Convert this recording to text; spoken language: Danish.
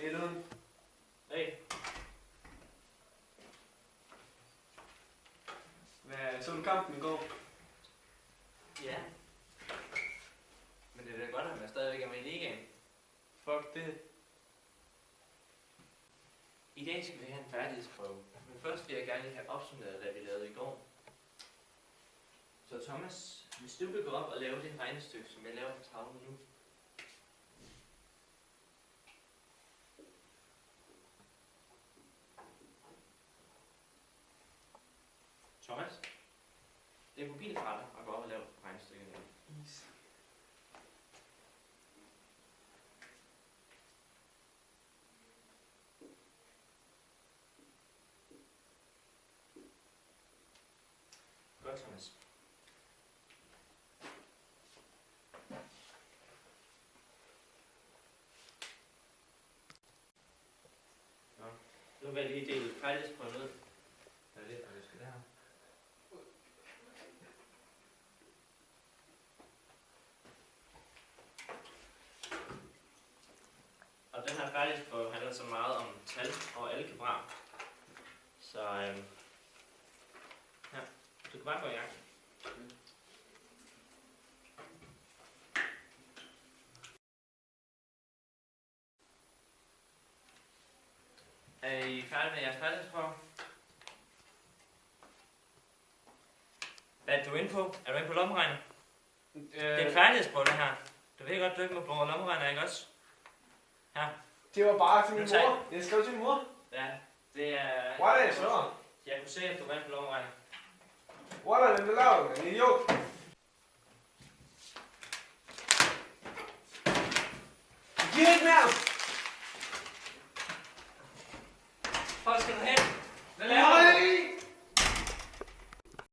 Helt uden. Hey. Hvad, så du kampen i går? Ja. Men det er da godt, at man stadigvæk er med i ligaen. Fuck det. I dag skal vi have en færdighedsprøve. Men først vil jeg gerne lige have opsummeret, hvad vi lavede i går. Så Thomas, hvis du vil gå op og lave det regnestykke, som jeg laver på tavlen nu. Thomas, det er mobilen fra dig og gå op og lave regnestykket nu. Is. Godt, Thomas. Nå, nu vil jeg lige dele færdighedsprøven ud. Hvad er det, og det skal det her? Og den her færdighedsprøve handler så meget om tal og algebra. Så ja, du kan bare gå i gang. Er I færdige med jeres færdighedsprøve? Hvad er du inde på? Er du inde på lommeregner? Det er en færdighedsprøve det her. Du ved godt, du ikke må bruge lommeregner, ikke også? Her. Det var bare til min Nu tager mor. Jeg skrev til min mor. Ja, det er... Hvor er det så? Jeg kunne se, at du var inde på lommeregner. Hvor er det, lavet? En idiot. Giv ikke mere!